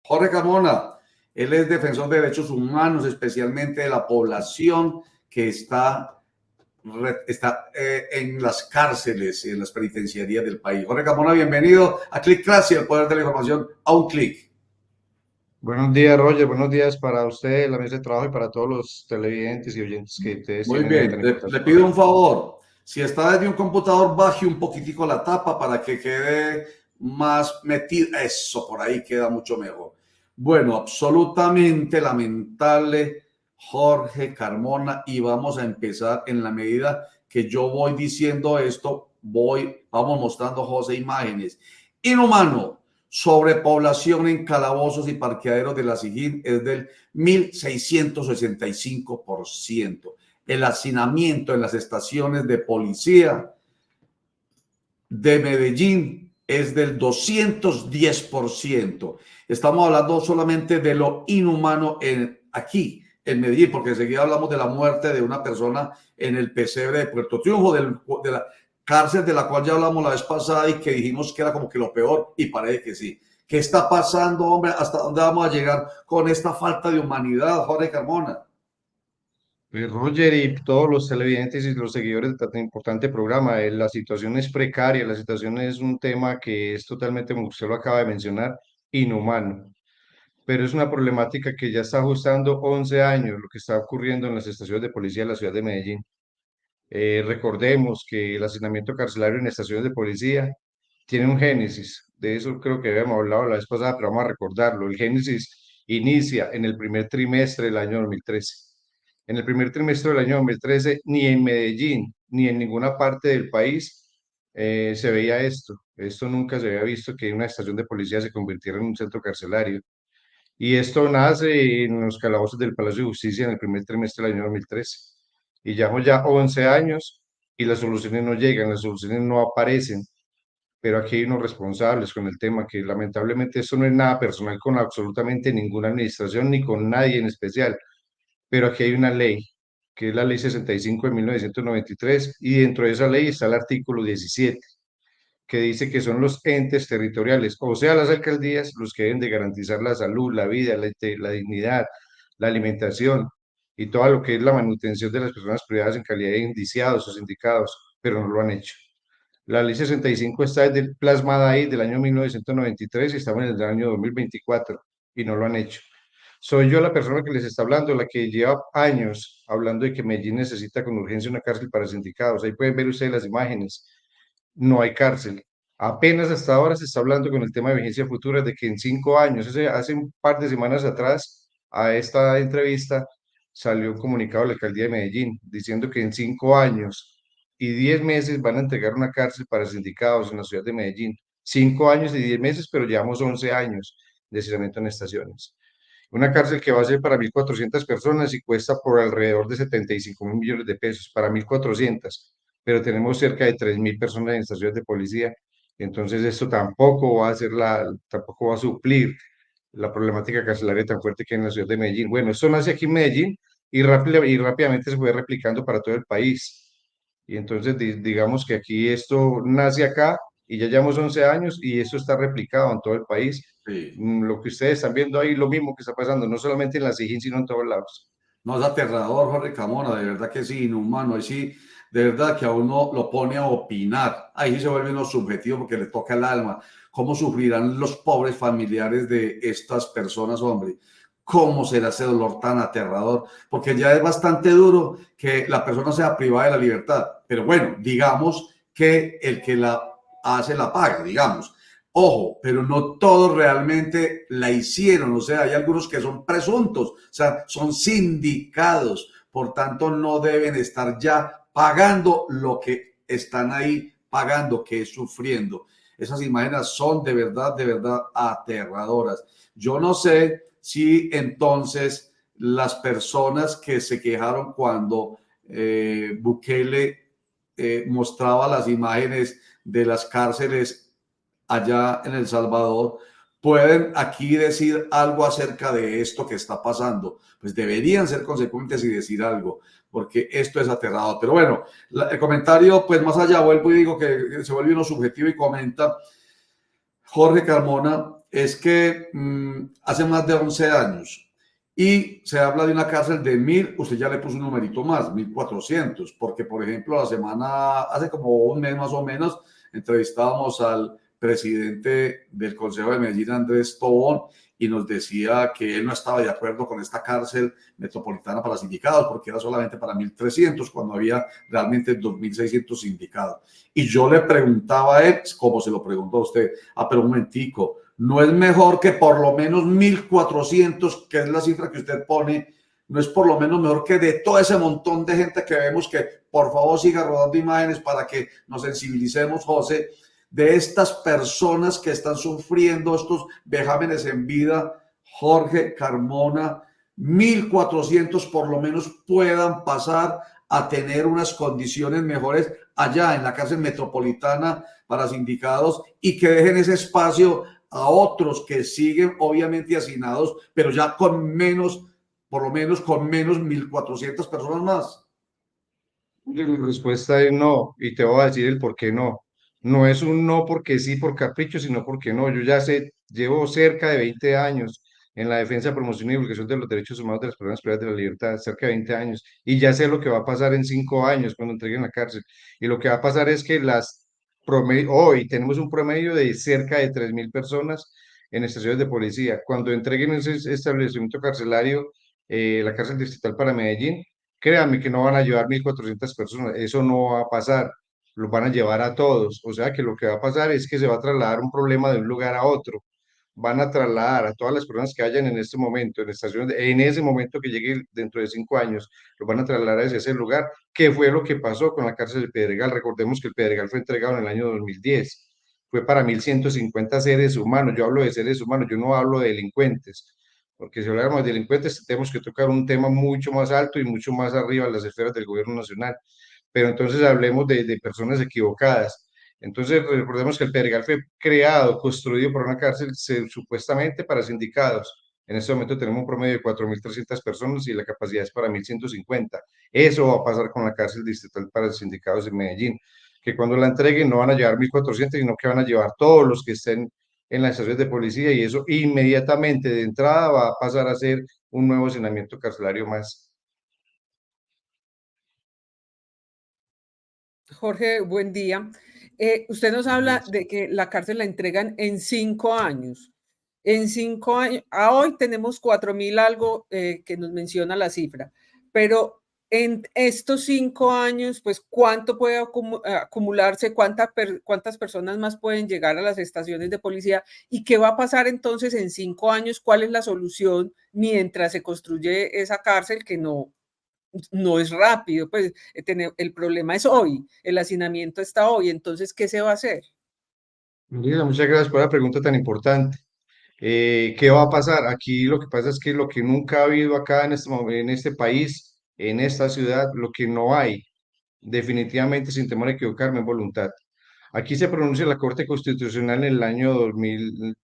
Jorge Carmona, él es defensor de derechos humanos, especialmente de la población que está en las cárceles, en las penitenciarías del país. Jorge Carmona, bienvenido a Clickcracia, el poder de la información a un clic. Buenos días, Roger. Buenos días para usted, la mesa de trabajo y para todos los televidentes y oyentes que ustedes Muy tienen en bien, tan importante le pido un programa. favor. Si está desde un computador, baje un poquitico la tapa para que quede más metido. Eso, por ahí queda mucho mejor. Bueno, absolutamente lamentable, Jorge Carmona, y vamos a empezar en la medida que yo voy diciendo esto, vamos mostrando, José, imágenes. Inhumano, sobrepoblación en calabozos y parqueaderos de la SIGIN es del 1.665%. El hacinamiento en las estaciones de policía de Medellín es del 210%. Estamos hablando solamente de lo inhumano aquí en Medellín, porque enseguida hablamos de la muerte de una persona en el pesebre de Puerto Triunfo, de la cárcel de la cual ya hablamos la vez pasada y que dijimos que era como que lo peor, y parece que sí. ¿Qué está pasando, hombre? ¿Hasta dónde vamos a llegar con esta falta de humanidad, Jorge Carmona? Roger y todos los televidentes y los seguidores de tan importante programa, la situación es precaria, la situación es un tema que es totalmente, como usted lo acaba de mencionar, inhumano. Pero es una problemática que ya está ajustando 11 años lo que está ocurriendo en las estaciones de policía de la ciudad de Medellín. Recordemos que el hacinamiento carcelario en estaciones de policía tiene un génesis. De eso creo que habíamos hablado la vez pasada, pero vamos a recordarlo. El génesis inicia en el primer trimestre del año 2013. En el primer trimestre del año 2013, ni en Medellín, ni en ninguna parte del país se veía esto. Esto nunca se había visto que una estación de policía se convirtiera en un centro carcelario. Y esto nace en los calabozos del Palacio de Justicia en el primer trimestre del año 2013. Y llevamos ya 11 años y las soluciones no llegan, las soluciones no aparecen. Pero aquí hay unos responsables con el tema, que lamentablemente esto no es nada personal con absolutamente ninguna administración ni con nadie en especial. Pero aquí hay una ley, que es la Ley 65 de 1993, y dentro de esa ley está el artículo 17 que dice que son los entes territoriales, o sea, las alcaldías, los que deben de garantizar la salud, la vida, la dignidad, la alimentación y todo lo que es la manutención de las personas privadas en calidad de indiciados o sindicados, pero no lo han hecho. La ley 65 está plasmada ahí del año 1993 y estamos en el año 2024 y no lo han hecho. Soy yo la persona que les está hablando, la que lleva años hablando de que Medellín necesita con urgencia una cárcel para sindicados. Ahí pueden ver ustedes las imágenes. No hay cárcel. Apenas hasta ahora se está hablando con el tema de vigencia futura de que en 5 años, hace un par de semanas atrás, a esta entrevista salió un comunicado de la alcaldía de Medellín diciendo que en 5 años y 10 meses van a entregar una cárcel para sindicados en la ciudad de Medellín. 5 años y 10 meses, pero llevamos 11 años de hacinamiento en estaciones. Una cárcel que va a ser para 1.400 personas y cuesta por alrededor de 75.000 millones de pesos para 1.400, pero tenemos cerca de 3.000 personas en estaciones de policía. Entonces esto tampoco va a suplir la problemática carcelaria tan fuerte que hay en la ciudad de Medellín. Bueno, esto nace aquí en Medellín y rápidamente se fue replicando para todo el país. Y entonces digamos que aquí esto nace acá y ya llevamos 11 años y esto está replicado en todo el país. Sí. Lo que ustedes están viendo ahí, lo mismo que está pasando, no solamente en la SIGIN, sino en todos lados. No, es aterrador, Jorge Carmona, de verdad que sí, inhumano. Ahí sí, de verdad que a uno lo pone a opinar. Ahí sí se vuelve uno subjetivo porque le toca el alma. ¿Cómo sufrirán los pobres familiares de estas personas, hombre? ¿Cómo será ese dolor tan aterrador? Porque ya es bastante duro que la persona sea privada de la libertad. Pero bueno, digamos que el que la hace la paga, digamos. Ojo, pero no todos realmente la hicieron, o sea, hay algunos que son presuntos, o sea, son sindicados, por tanto no deben estar ya pagando lo que están ahí pagando, que es sufriendo. Esas imágenes son de verdad aterradoras. Yo no sé si entonces las personas que se quejaron cuando Bukele mostraba las imágenes de las cárceles allá en El Salvador, pueden aquí decir algo acerca de esto que está pasando. Pues deberían ser consecuentes y decir algo, porque esto es aterrador. Pero bueno, el comentario, pues más allá, vuelvo y digo que se vuelve uno subjetivo y comenta Jorge Carmona es que hace más de 11 años y se habla de una cárcel de 1000, usted ya le puso un numerito más, 1400, porque por ejemplo hace como un mes más o menos, entrevistábamos al presidente del Consejo de Medellín, Andrés Tobón, y nos decía que él no estaba de acuerdo con esta cárcel metropolitana para sindicados, porque era solamente para 1300, cuando había realmente 2600 sindicados. Y yo le preguntaba a él, como se lo preguntó a usted, pero un momentico, ¿no es mejor que por lo menos 1400, que es la cifra que usted pone, no es por lo menos mejor que de todo ese montón de gente que vemos, que por favor siga rodando imágenes para que nos sensibilicemos, José, de estas personas que están sufriendo estos vejámenes en vida, Jorge Carmona, 1400 por lo menos puedan pasar a tener unas condiciones mejores allá en la cárcel metropolitana para sindicados, y que dejen ese espacio a otros que siguen obviamente hacinados, pero ya con menos, por lo menos con menos 1400 personas más. Y la respuesta es no, y te voy a decir el por qué no. No es un no porque sí, por capricho, sino porque no. Yo ya sé, llevo cerca de 20 años en la defensa, promoción y divulgación de los derechos humanos de las personas privadas de la libertad, cerca de 20 años, y ya sé lo que va a pasar en 5 años cuando entreguen la cárcel. Y lo que va a pasar es que hoy tenemos un promedio de cerca de 3000 personas en estaciones de policía. Cuando entreguen ese establecimiento carcelario, la cárcel distrital para Medellín, créanme que no van a llevar 1400 personas, eso no va a pasar, los van a llevar a todos. O sea que lo que va a pasar es que se va a trasladar un problema de un lugar a otro. Van a trasladar a todas las personas que hayan en este momento, en estaciones, en ese momento que llegue dentro de 5 años, los van a trasladar hacia ese lugar, que fue lo que pasó con la cárcel del Pedregal. Recordemos que el Pedregal fue entregado en el año 2010, fue para 1150 seres humanos. Yo hablo de seres humanos, yo no hablo de delincuentes, porque si habláramos de delincuentes tenemos que tocar un tema mucho más alto y mucho más arriba de las esferas del gobierno nacional. Pero entonces hablemos de personas equivocadas. Entonces recordemos que el Pedregal fue creado, construido por una cárcel supuestamente para sindicados. En este momento tenemos un promedio de 4300 personas y la capacidad es para 1150. Eso va a pasar con la cárcel distrital para sindicados en Medellín, que cuando la entreguen no van a llevar 1400, sino que van a llevar todos los que estén en las estaciones de policía, y eso inmediatamente de entrada va a pasar a ser un nuevo hacinamiento carcelario más. Jorge, buen día. Usted nos habla de que la cárcel la entregan en 5 años. En 5 años, a hoy tenemos 4000 algo que nos menciona la cifra, pero en estos 5 años, pues, ¿cuánto puede acumularse? ¿Cuántas personas más pueden llegar a las estaciones de policía? ¿Y qué va a pasar entonces en 5 años? ¿Cuál es la solución mientras se construye esa cárcel que no es rápido? Pues el problema es hoy, el hacinamiento está hoy, entonces, ¿qué se va a hacer? Lina, muchas gracias por la pregunta tan importante. ¿Qué va a pasar? Aquí lo que pasa es que lo que nunca ha habido acá en este país, en esta ciudad, lo que no hay, definitivamente, sin temor a equivocarme, es voluntad. Aquí se pronuncia la Corte Constitucional en el año 2000,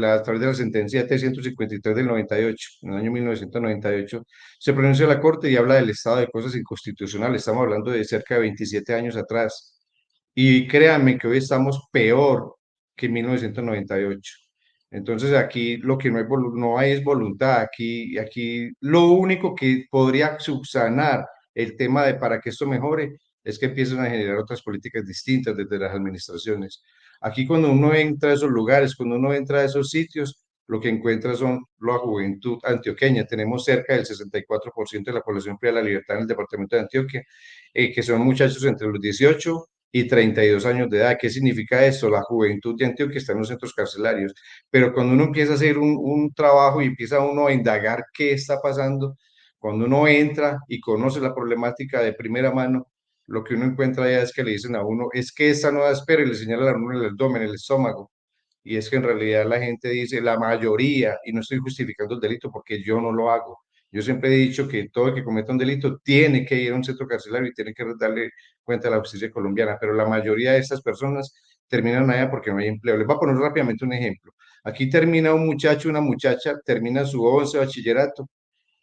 a través de la sentencia T-153 del 98, en el año 1998, se pronuncia la Corte y habla del estado de cosas inconstitucional. Estamos hablando de cerca de 27 años atrás. Y créanme que hoy estamos peor que en 1998. Entonces aquí lo que no hay es voluntad. Aquí lo único que podría subsanar el tema de para que esto mejore es que empiecen a generar otras políticas distintas desde las administraciones. Aquí cuando uno entra a esos lugares, cuando uno entra a esos sitios, lo que encuentra son la juventud antioqueña. Tenemos cerca del 64% de la población privada de la libertad en el departamento de Antioquia, que son muchachos entre los 18 y 32 años de edad. ¿Qué significa esto? La juventud de Antioquia está en los centros carcelarios. Pero cuando uno empieza a hacer un trabajo y empieza uno a indagar qué está pasando, cuando uno entra y conoce la problemática de primera mano, lo que uno encuentra ya es que le dicen a uno, es que esta no da espera, y le señalan a uno el abdomen, el estómago. Y es que en realidad la gente dice, la mayoría, y no estoy justificando el delito porque yo no lo hago. Yo siempre he dicho que todo el que cometa un delito tiene que ir a un centro carcelario y tiene que darle cuenta a la justicia colombiana, pero la mayoría de estas personas terminan allá porque no hay empleo. Les voy a poner rápidamente un ejemplo. Aquí termina un muchacho, una muchacha, termina su 11 bachillerato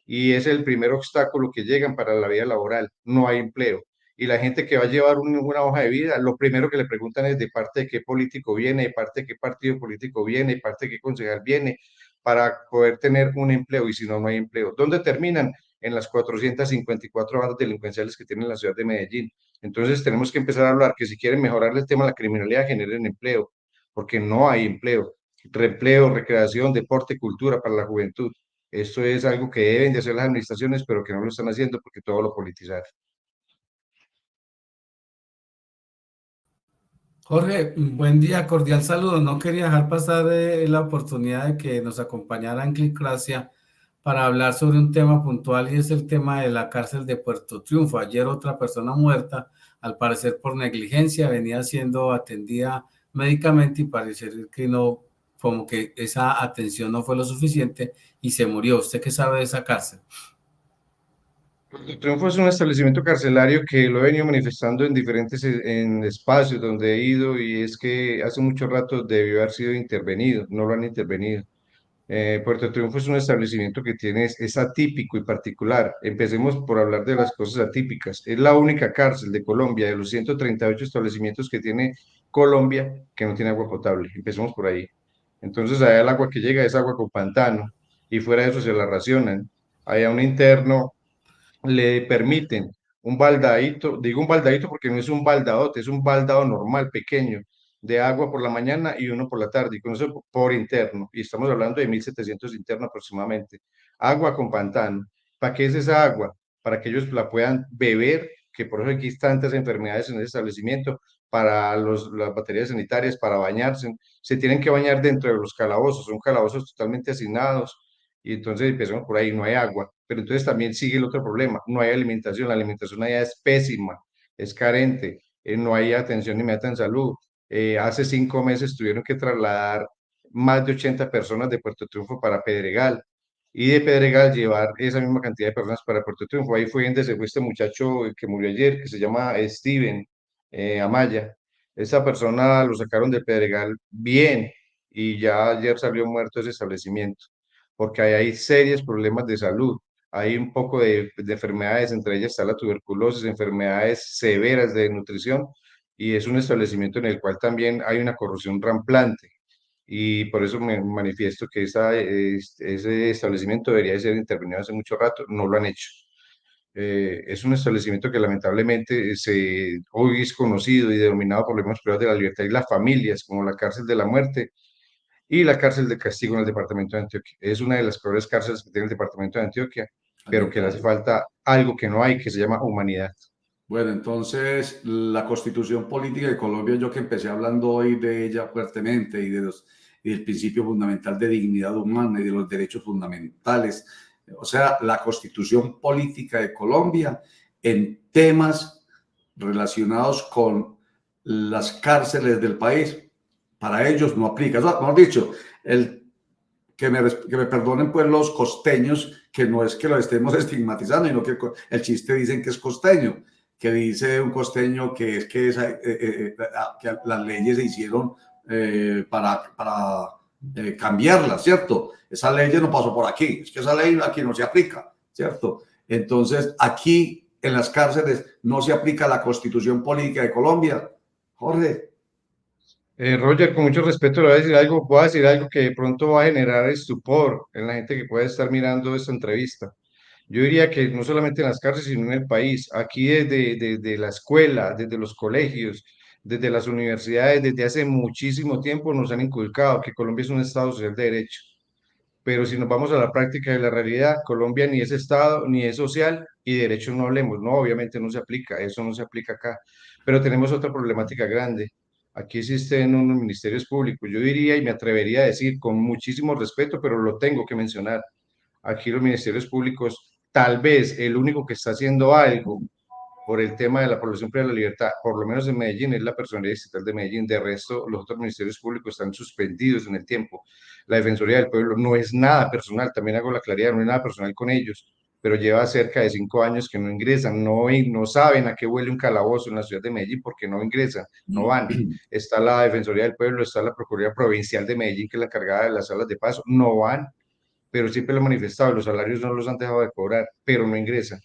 y es el primer obstáculo que llegan para la vida laboral. No hay empleo. y la gente que va a llevar una hoja de vida, lo primero que le preguntan es de parte de qué político viene, de parte de qué partido político viene, de parte de qué concejal viene, para poder tener un empleo, y si no, no hay empleo. ¿Dónde terminan? En las 454 bandas delincuenciales que tiene la ciudad de Medellín. Entonces tenemos que empezar a hablar que si quieren mejorar el tema de la criminalidad, generen empleo, porque no hay empleo. Reempleo, recreación, deporte, cultura para la juventud. Esto es algo que deben de hacer las administraciones, pero que no lo están haciendo porque todo lo politizaron. Jorge, buen día, cordial saludo. No quería dejar pasar la oportunidad de que nos acompañara en Clicracia para hablar sobre un tema puntual y es el tema de la cárcel de Puerto Triunfo. Ayer otra persona muerta, al parecer por negligencia, venía siendo atendida médicamente y parece que no, como que esa atención no fue lo suficiente y se murió. ¿Usted qué sabe de esa cárcel? El Triunfo es un establecimiento carcelario que lo he venido manifestando en diferentes en espacios donde he ido, y es que hace mucho rato debió haber sido intervenido, no lo han intervenido. Puerto Triunfo es un establecimiento que tiene, es atípico y particular. Empecemos por hablar de las cosas atípicas. Es la única cárcel de Colombia, de los 138 establecimientos que tiene Colombia, que no tiene agua potable. Empecemos por ahí. Entonces, allá el agua que llega es agua con pantano, y fuera de eso se la racionan. Allá un interno le permiten un baldadito, digo un baldadito porque no es un baldadote, es un baldado normal, pequeño, de agua por la mañana y uno por la tarde, y con eso por interno, y estamos hablando de 1.700 internos aproximadamente. Agua con pantano. ¿Para qué es esa agua? Para que ellos la puedan beber, que por eso aquí hay tantas enfermedades en ese establecimiento, para las baterías sanitarias, para bañarse. Se tienen que bañar dentro de los calabozos, son calabozos totalmente asignados, y entonces empezamos por ahí, no hay agua. Pero entonces también sigue el otro problema, no hay alimentación, la alimentación allá es pésima, es carente, no hay atención inmediata en salud. Hace 5 meses tuvieron que trasladar más de 80 personas de Puerto Triunfo para Pedregal, y de Pedregal llevar esa misma cantidad de personas para Puerto Triunfo. Ahí fue donde se fue este muchacho que murió ayer, que se llama Steven Amaya. Esa persona lo sacaron de Pedregal bien, y ya ayer salió muerto ese establecimiento, porque ahí hay serios problemas de salud. Hay un poco de enfermedades, entre ellas está la tuberculosis, enfermedades severas de nutrición, y es un establecimiento en el cual también hay una corrupción rampante. Y por eso me manifiesto que ese establecimiento debería ser intervenido hace mucho rato, no lo han hecho. Es un establecimiento que lamentablemente hoy es conocido y denominado por los mismos privados de la libertad y las familias como la cárcel de la muerte y la cárcel de castigo en el departamento de Antioquia. Es una de las peores cárceles que tiene el departamento de Antioquia, pero que le hace falta algo que no hay, que se llama humanidad. Bueno, entonces la Constitución Política de Colombia, yo que empecé hablando hoy de ella fuertemente y del principio fundamental de dignidad humana y de los derechos fundamentales, o sea, la Constitución Política de Colombia en temas relacionados con las cárceles del país, para ellos no aplica. O sea, mejor dicho, que me perdonen pues los costeños, que no es que lo estemos estigmatizando, sino que el chiste dicen que es costeño, que dice un costeño que es que las leyes se hicieron para cambiarlas, ¿cierto? Esa ley no pasó por aquí, es que esa ley aquí no se aplica, ¿cierto? Entonces, aquí en las cárceles no se aplica la Constitución Política de Colombia. Jorge. Roger, con mucho respeto, le voy a decir algo que de pronto va a generar estupor en la gente que puede estar mirando esta entrevista. Yo diría que no solamente en las cárceles, sino en el país, aquí desde la escuela, desde los colegios, desde las universidades, desde hace muchísimo tiempo nos han inculcado que Colombia es un Estado social de derecho. Pero si nos vamos a la práctica de la realidad, Colombia ni es Estado, ni es social, y de derechos no hablemos. No, obviamente no se aplica, eso no se aplica acá. Pero tenemos otra problemática grande. Aquí existen unos ministerios públicos. Yo diría y me atrevería a decir con muchísimo respeto, pero lo tengo que mencionar. Aquí los ministerios públicos, tal vez el único que está haciendo algo por el tema de la población privada de la libertad, por lo menos en Medellín, es la Personería Distrital de Medellín. De resto, los otros ministerios públicos están suspendidos en el tiempo. La Defensoría del Pueblo no es nada personal, también hago la claridad, no es nada personal con ellos, pero lleva cerca de 5 años que no ingresan, no saben a qué huele un calabozo en la ciudad de Medellín porque no ingresan, no van. Está la Defensoría del Pueblo, está la Procuraduría Provincial de Medellín, que es la encargada de las salas de paso, no van, pero siempre lo han manifestado, los salarios no los han dejado de cobrar, pero no ingresan.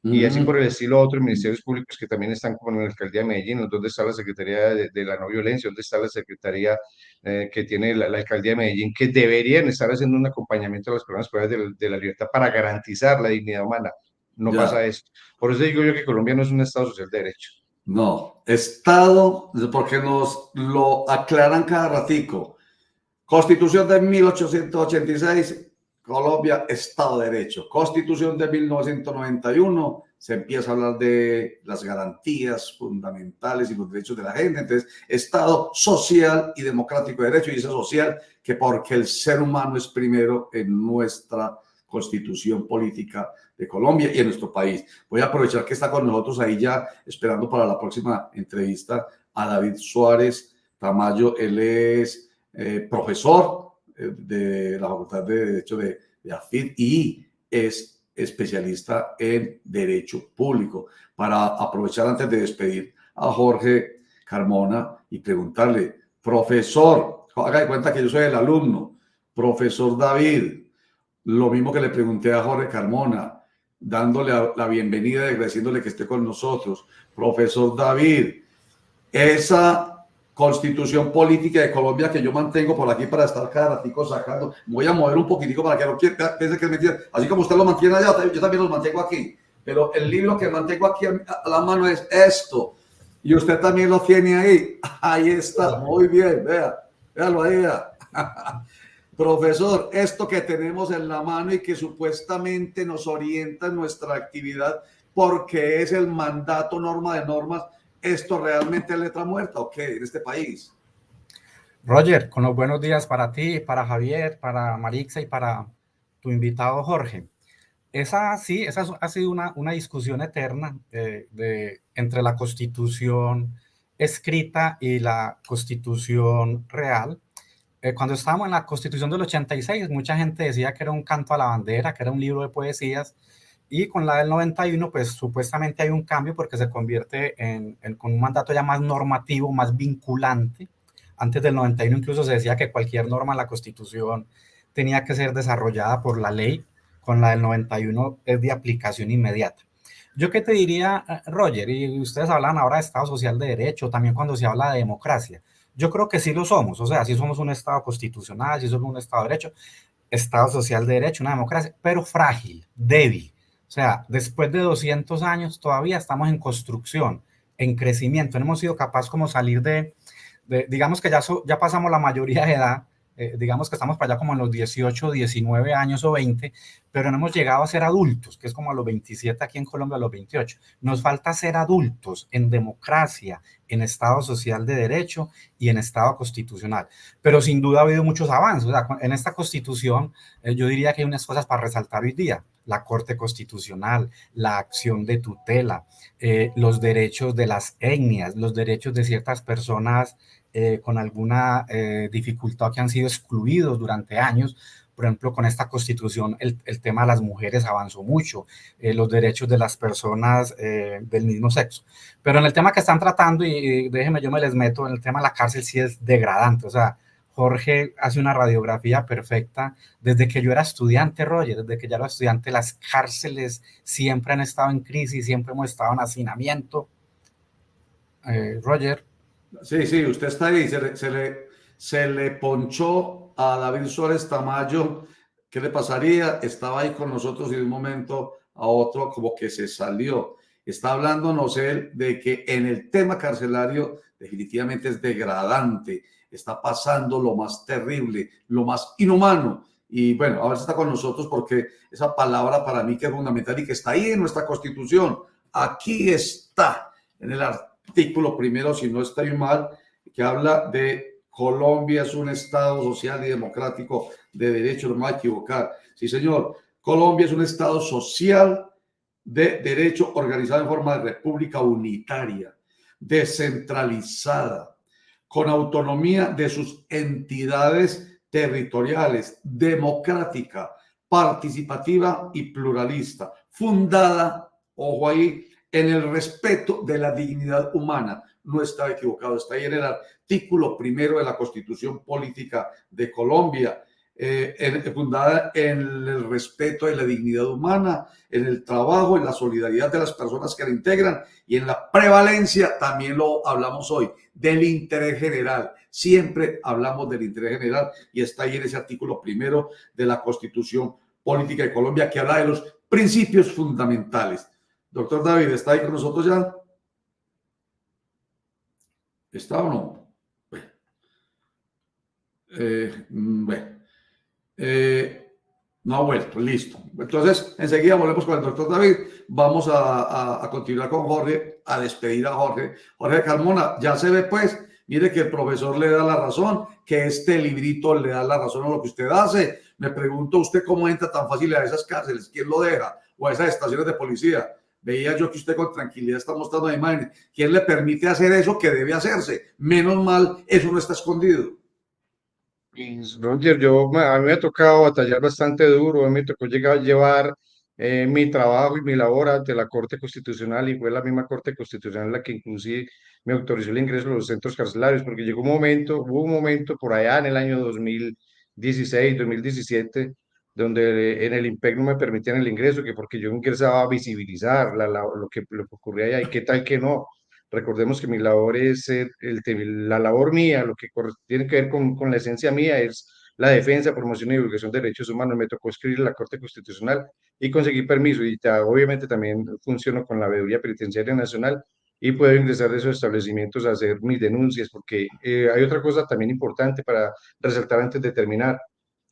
y así por el estilo otros ministerios públicos que también están como en la alcaldía de Medellín, donde está la Secretaría de la No Violencia, donde está la Secretaría que tiene la alcaldía de Medellín, que deberían estar haciendo un acompañamiento a las personas privadas de la libertad para garantizar la dignidad humana. No pasa Ya, eso. Por eso digo yo que Colombia no es un Estado social de derecho. no, Estado, porque nos lo aclaran cada ratico. Constitución de 1886, Colombia, Estado de Derecho. Constitución de 1991, se empieza a hablar de las garantías fundamentales y los derechos de la gente. Entonces, Estado social y democrático de derecho, y dice social, que porque el ser humano es primero en nuestra Constitución política de Colombia y en nuestro país. Voy a aprovechar que está con nosotros ahí ya, esperando para la próxima entrevista, a David Suárez Tamayo. Él es profesor de la Facultad de Derecho de AFIT y es especialista en Derecho Público. Para aprovechar antes de despedir a Jorge Carmona y preguntarle, profesor, haga de cuenta que yo soy el alumno, profesor David, lo mismo que le pregunté a Jorge Carmona, dándole la bienvenida y agradeciéndole que esté con nosotros. Profesor David, esa Constitución política de Colombia que yo mantengo por aquí para estar cada ratico sacando, voy a mover un poquitico para que no piense que es mentira, así como usted lo mantiene allá, yo también lo mantengo aquí, pero el libro que mantengo aquí a la mano es esto, y usted también lo tiene ahí está, muy bien, véalo ahí, vea. Profesor, esto que tenemos en la mano y que supuestamente nos orienta en nuestra actividad porque es el mandato norma de normas, ¿esto realmente es letra muerta o qué en este país? Roger, con los buenos días para ti, para Javier, para Marixa y para tu invitado Jorge. Esa ha sido una discusión eterna entre la Constitución escrita y la Constitución real. Cuando estábamos en la Constitución del 86, mucha gente decía que era un canto a la bandera, que era un libro de poesías, y con la del 91, pues supuestamente hay un cambio porque se convierte con un mandato ya más normativo, más vinculante. Antes del 91 incluso se decía que cualquier norma en la Constitución tenía que ser desarrollada por la ley. Con la del 91 es de aplicación inmediata. Yo qué te diría, Roger, y ustedes hablan ahora de Estado Social de Derecho, también cuando se habla de democracia. Yo creo que sí lo somos, o sea, sí somos un Estado constitucional, sí somos un Estado de Derecho, Estado Social de Derecho, una democracia, pero frágil, débil. O sea, después de 200 años todavía estamos en construcción, en crecimiento. No hemos sido capaces como salir digamos que ya pasamos la mayoría de edad, digamos que estamos para allá como en los 18, 19 años o 20, pero no hemos llegado a ser adultos, que es como a los 27 aquí en Colombia, a los 28. Nos falta ser adultos en democracia, en Estado Social de Derecho y en Estado constitucional. Pero sin duda ha habido muchos avances. O sea, en esta Constitución yo diría que hay unas cosas para resaltar hoy día. La Corte Constitucional, la acción de tutela, los derechos de las etnias, los derechos de ciertas personas con alguna dificultad que han sido excluidos durante años. Por ejemplo, con esta Constitución el tema de las mujeres avanzó mucho, los derechos de las personas del mismo sexo. Pero en el tema que están tratando, y déjenme, yo me les meto, en el tema de la cárcel sí es degradante. O sea, Jorge hace una radiografía perfecta. Desde que yo era estudiante, Roger, desde que ya era estudiante, las cárceles siempre han estado en crisis, siempre hemos estado en hacinamiento. Roger. Sí, usted está ahí, se le ponchó a David Suárez Tamayo. ¿Qué le pasaría? Estaba ahí con nosotros y de un momento a otro como que se salió. Está hablándonos él de que en el tema carcelario definitivamente es degradante, está pasando lo más terrible, lo más inhumano. Y bueno, a ver si está con nosotros porque esa palabra para mí que es fundamental y que está ahí en nuestra Constitución. Aquí está, en el artículo primero, si no estoy mal, que habla de Colombia es un Estado social y democrático de derecho, no me voy a equivocar. Sí, señor, Colombia es un Estado social de derecho organizado en forma de república unitaria, descentralizada, con autonomía de sus entidades territoriales, democrática, participativa y pluralista, fundada, ojo ahí, en el respeto de la dignidad humana. No está equivocado, está ahí en el artículo primero de la Constitución Política de Colombia. fundada en el respeto y la dignidad humana, en el trabajo, en la solidaridad de las personas que la integran y en la prevalencia, también lo hablamos hoy, del interés general. Siempre hablamos del interés general y está ahí en ese artículo primero de la Constitución Política de Colombia, que habla de los principios fundamentales. Doctor David, ¿está ahí con nosotros ya? ¿Está o no? No ha vuelto, listo. Entonces, enseguida volvemos con el doctor David. Vamos a continuar con Jorge, a despedir a Jorge. Jorge Carmona, ya se ve pues, mire que el profesor le da la razón, que este librito le da la razón a lo que usted hace. Me pregunto usted cómo entra tan fácil a esas cárceles, quién lo deja, o a esas estaciones de policía. Veía yo que usted con tranquilidad está mostrando imágenes. ¿Quién le permite hacer eso que debe hacerse? Menos mal, eso no está escondido. Roger, a mí me ha tocado batallar bastante duro, a mí me tocó llevar mi trabajo y mi labor ante la Corte Constitucional y fue la misma Corte Constitucional la que inclusive me autorizó el ingreso a los centros carcelarios, porque hubo un momento por allá en el año 2016, 2017, donde en el IMPEC no me permitían el ingreso, que porque yo ingresaba a visibilizar lo que ocurría allá y qué tal que no. Recordemos que mi labor es la labor mía, lo que tiene que ver con la esencia mía es la defensa, promoción y divulgación de derechos humanos. Me tocó escribir en la Corte Constitucional y conseguí permiso y obviamente también funciono con la Veeduría Penitenciaria Nacional y puedo ingresar a esos establecimientos a hacer mis denuncias porque hay otra cosa también importante para resaltar antes de terminar.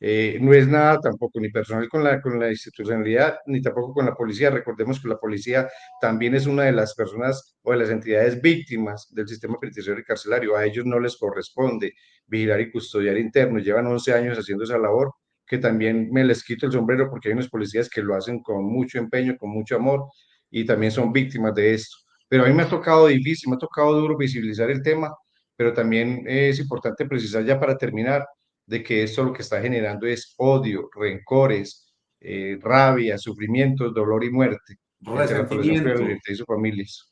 No es nada tampoco ni personal con la institucionalidad, ni tampoco con la policía. Recordemos que la policía también es una de las personas o de las entidades víctimas del sistema penitenciario y carcelario. A ellos no les corresponde vigilar y custodiar internos. Llevan 11 años haciendo esa labor, que también me les quito el sombrero porque hay unos policías que lo hacen con mucho empeño, con mucho amor y también son víctimas de esto. Pero a mí me ha tocado difícil, me ha tocado duro visibilizar el tema, pero también es importante precisar ya para terminar de que esto lo que está generando es odio, rencores, rabia, sufrimiento, dolor y muerte entre la población Resentimiento. y sus familias.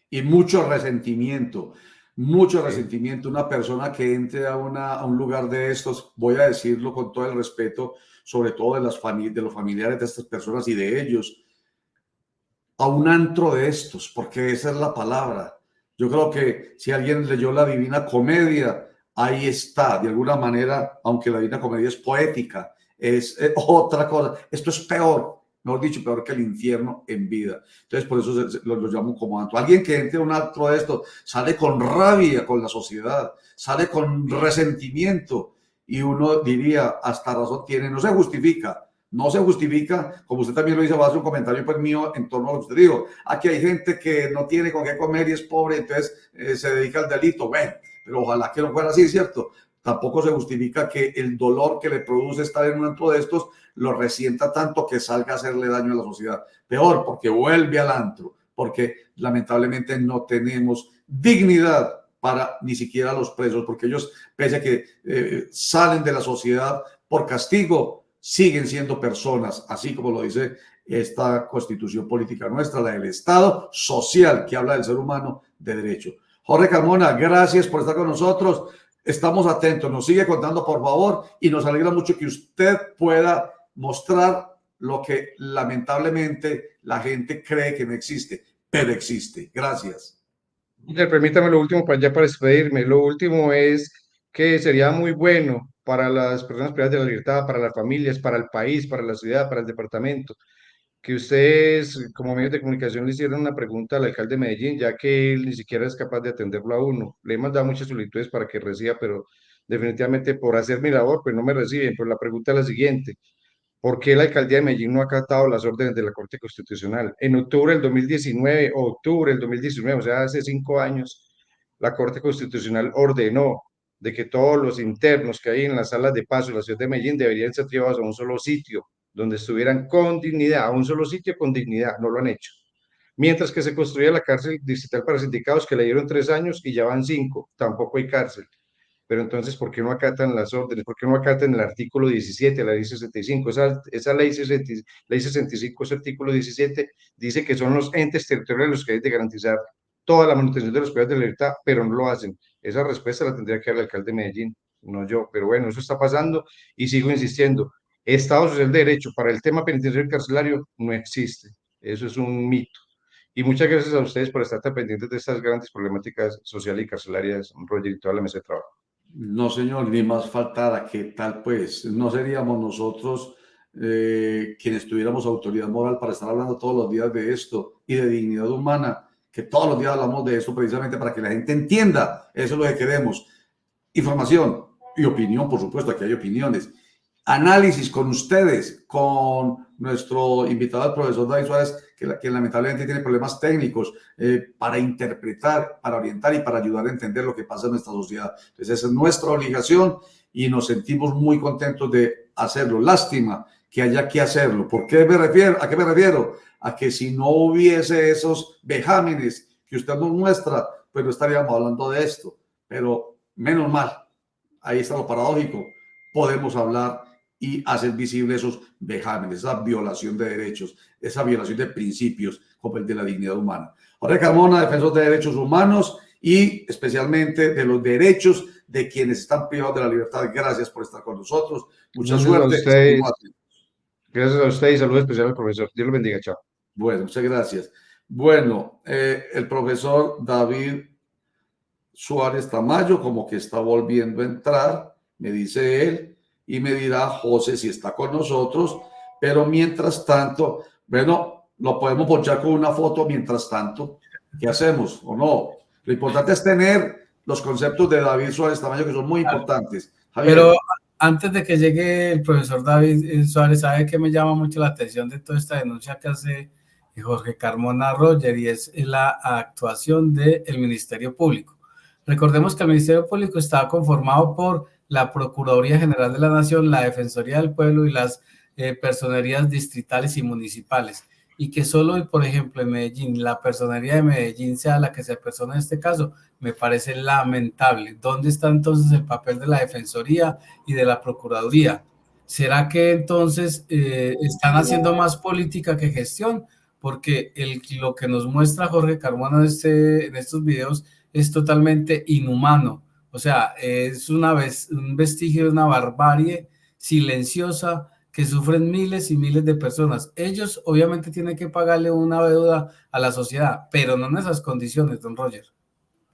Y mucho resentimiento, mucho resentimiento. Una persona que entre a un lugar de estos, voy a decirlo con todo el respeto, sobre todo de los familiares de estas personas y de ellos, a un antro de estos, porque esa es la palabra. Yo creo que si alguien leyó la Divina Comedia, ahí está, de alguna manera, aunque la Divina Comedia es poética, es otra cosa. Esto es peor, mejor dicho, peor que el infierno en vida. Entonces, por eso lo llamo como antro. Alguien que entre a un antro de esto sale con rabia con la sociedad, sale con resentimiento, y uno diría, hasta razón tiene, no se justifica. No se justifica, como usted también lo hizo, va a hacer un comentario pues mío en torno a lo que usted dijo. Aquí hay gente que no tiene con qué comer y es pobre, entonces se dedica al delito. Bueno, pero ojalá que no fuera así, ¿cierto? Tampoco se justifica que el dolor que le produce estar en un antro de estos lo resienta tanto que salga a hacerle daño a la sociedad. Peor, porque vuelve al antro, porque lamentablemente no tenemos dignidad para ni siquiera los presos, porque ellos, pese a que salen de la sociedad por castigo, siguen siendo personas, así como lo dice esta constitución política nuestra, la del Estado social, que habla del ser humano de derecho. Jorge Carmona, gracias por estar con nosotros. Estamos atentos, nos sigue contando, por favor, y nos alegra mucho que usted pueda mostrar lo que lamentablemente la gente cree que no existe, pero existe. Gracias. Permítame lo último para despedirme. Lo último es que sería muy bueno para las personas privadas de la libertad, para las familias, para el país, para la ciudad, para el departamento, que ustedes como medios de comunicación le hicieran una pregunta al alcalde de Medellín, ya que él ni siquiera es capaz de atenderlo a uno. Le he mandado muchas solicitudes para que reciba, pero definitivamente por hacer mi labor, pues no me reciben. Pero la pregunta es la siguiente. ¿Por qué la alcaldía de Medellín no ha acatado las órdenes de la Corte Constitucional? En octubre del 2019, o sea, hace 5 años, la Corte Constitucional ordenó de que todos los internos que hay en las salas de paso de la ciudad de Medellín deberían ser llevados a un solo sitio, donde estuvieran con dignidad, a un solo sitio con dignidad. No lo han hecho. Mientras que se construía la cárcel distrital para sindicados, que le dieron 3 años y ya van 5, tampoco hay cárcel. Pero entonces, ¿por qué no acatan las órdenes? ¿Por qué no acatan el artículo 17, la ley 65? Esa ley 65, ese artículo 17, dice que son los entes territoriales los que deben de garantizar toda la manutención de los cuidados de la libertad, pero no lo hacen. Esa respuesta la tendría que dar el alcalde de Medellín. no yo, pero bueno, eso está pasando y sigo insistiendo. Estado social de derecho para el tema penitenciario y carcelario no existe. Eso es un mito. Y muchas gracias a ustedes por estar tan pendientes de estas grandes problemáticas sociales y carcelarias, Roger, y toda la mesa de trabajo. No, señor, ni más faltara. ¿Qué tal, pues? No seríamos nosotros quienes tuviéramos autoridad moral para estar hablando todos los días de esto y de dignidad humana, que todos los días hablamos de esto precisamente para que la gente entienda. Eso es lo que queremos. Información y opinión, por supuesto, aquí hay opiniones. Análisis con ustedes, con nuestro invitado, el profesor David Suárez, que lamentablemente tiene problemas técnicos, para interpretar, para orientar y para ayudar a entender lo que pasa en nuestra sociedad. Entonces, esa es nuestra obligación y nos sentimos muy contentos de hacerlo. Lástima que haya que hacerlo. ¿Por qué me refiero? ¿A qué me refiero? A que si no hubiese esos vejámenes que usted nos muestra, pues no estaríamos hablando de esto. Pero menos mal, ahí está lo paradójico. Podemos hablar y hacer visible esos vejámenes, esa violación de derechos, esa violación de principios como el de la dignidad humana. Jorge Carmona, defensor de derechos humanos y especialmente de los derechos de quienes están privados de la libertad. Gracias por estar con nosotros. Mucha suerte. Gracias a usted y saludos especial al profesor. Dios lo bendiga. Chao. Bueno, muchas gracias. Bueno, el profesor David Suárez Tamayo como que está volviendo a entrar, me dice él, y me dirá José si está con nosotros, pero mientras tanto, bueno, lo podemos ponchar con una foto mientras tanto. ¿Qué hacemos o no? Lo importante es tener los conceptos de David Suárez Tamayo, que son muy importantes. Javier. Pero antes de que llegue el profesor David Suárez, ¿sabe qué me llama mucho la atención de toda esta denuncia que hace Jorge Carmona Roger? Y es la actuación del Ministerio Público. Recordemos que el Ministerio Público está conformado por la Procuraduría General de la Nación, la Defensoría del Pueblo y las personerías distritales y municipales. Y que solo, por ejemplo, en Medellín, la personería de Medellín sea la que se persona en este caso, me parece lamentable. ¿Dónde está entonces el papel de la Defensoría y de la Procuraduría? ¿Será que entonces están haciendo más política que gestión? Porque lo que nos muestra Jorge Carmona en estos videos es totalmente inhumano. O sea, es un vestigio de una barbarie silenciosa que sufren miles y miles de personas. Ellos obviamente tienen que pagarle una deuda a la sociedad, pero no en esas condiciones, don Roger.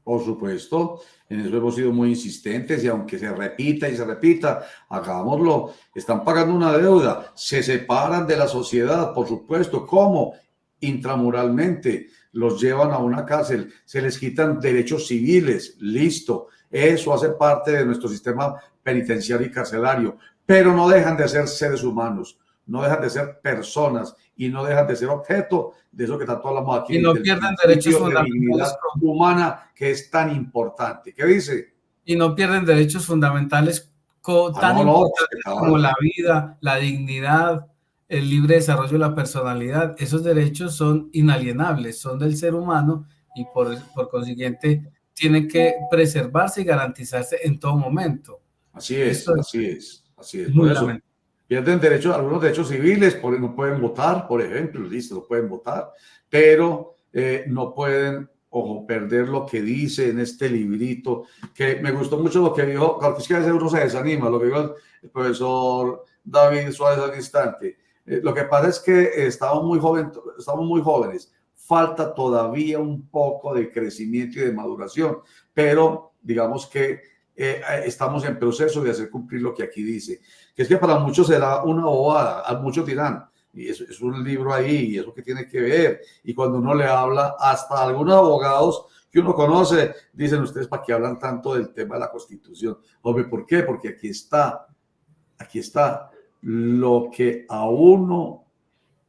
Por supuesto, en eso hemos sido muy insistentes y aunque se repita y se repita, hagámoslo. Están pagando una deuda, se separan de la sociedad, por supuesto. ¿Cómo? Intramuralmente, los llevan a una cárcel, se les quitan derechos civiles, listo. Eso hace parte de nuestro sistema penitenciario y carcelario, pero no dejan de ser seres humanos, no dejan de ser personas y no dejan de ser objeto de eso que tanto hablamos aquí. Y no pierden derechos fundamentales humana que es tan importante. ¿Qué dice? Y no pierden derechos fundamentales tan importantes como la vida, la dignidad, el libre desarrollo de la personalidad. Esos derechos son inalienables, son del ser humano y por consiguiente tienen que preservarse y garantizarse en todo momento. Así es, así es. Por eso pierden derechos, algunos derechos civiles, no pueden votar, por ejemplo, listo, no pueden votar, pero no pueden, ojo, perder lo que dice en este librito, que me gustó mucho lo que dijo, claro, es que a veces uno se desanima, lo que dijo el profesor David Suárez al instante. Lo que pasa es que estamos muy jóvenes, falta todavía un poco de crecimiento y de maduración, pero digamos que estamos en proceso de hacer cumplir lo que aquí dice, que es que para muchos será una bobada, a muchos dirán, y es un libro ahí, y eso que tiene que ver, y cuando uno le habla, hasta algunos abogados que uno conoce, dicen ustedes, ¿para qué hablan tanto del tema de la Constitución? Hombre, ¿por qué? Porque aquí está lo que a uno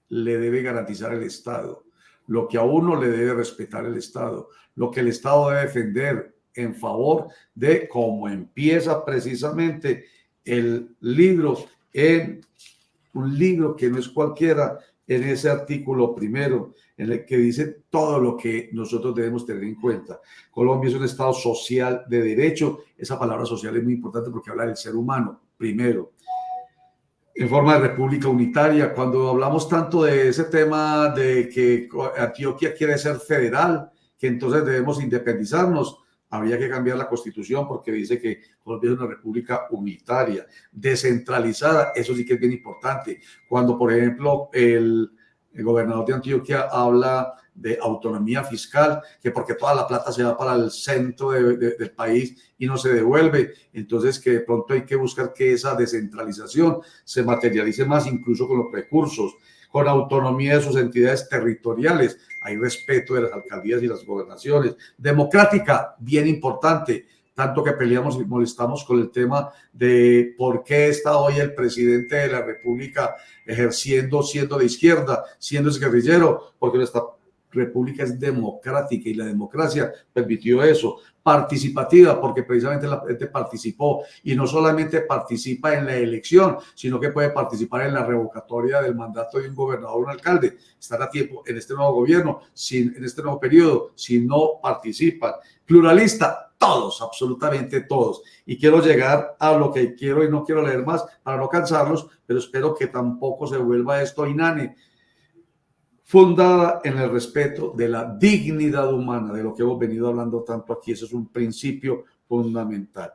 le debe garantizar el Estado, lo que a uno le debe respetar el Estado, lo que el Estado debe defender en favor de cómo empieza precisamente el libro, en un libro que no es cualquiera, en ese artículo primero, en el que dice todo lo que nosotros debemos tener en cuenta. Colombia es un Estado social de derecho. Esa palabra social es muy importante porque habla del ser humano, primero. En forma de república unitaria, cuando hablamos tanto de ese tema de que Antioquia quiere ser federal, que entonces debemos independizarnos, habría que cambiar la constitución porque dice que Colombia es una república unitaria, descentralizada, eso sí que es bien importante. Cuando, por ejemplo, el gobernador de Antioquia habla de autonomía fiscal, que porque toda la plata se va para el centro del país y no se devuelve, entonces que de pronto hay que buscar que esa descentralización se materialice más incluso con los recursos, con autonomía de sus entidades territoriales, hay respeto de las alcaldías y las gobernaciones, democrática, bien importante, tanto que peleamos y molestamos con el tema de por qué está hoy el presidente de la República ejerciendo, siendo de izquierda, siendo guerrillero, porque nuestra república es democrática y la democracia permitió eso. Participativa, porque precisamente la gente participó y no solamente participa en la elección, sino que puede participar en la revocatoria del mandato de un gobernador o un alcalde. Están a tiempo en este nuevo gobierno, en este nuevo periodo, si no participan. Pluralista, todos, absolutamente todos. Y quiero llegar a lo que quiero y no quiero leer más para no cansarlos, pero espero que tampoco se vuelva esto inane. Fundada en el respeto de la dignidad humana, de lo que hemos venido hablando tanto aquí. Eso es un principio fundamental.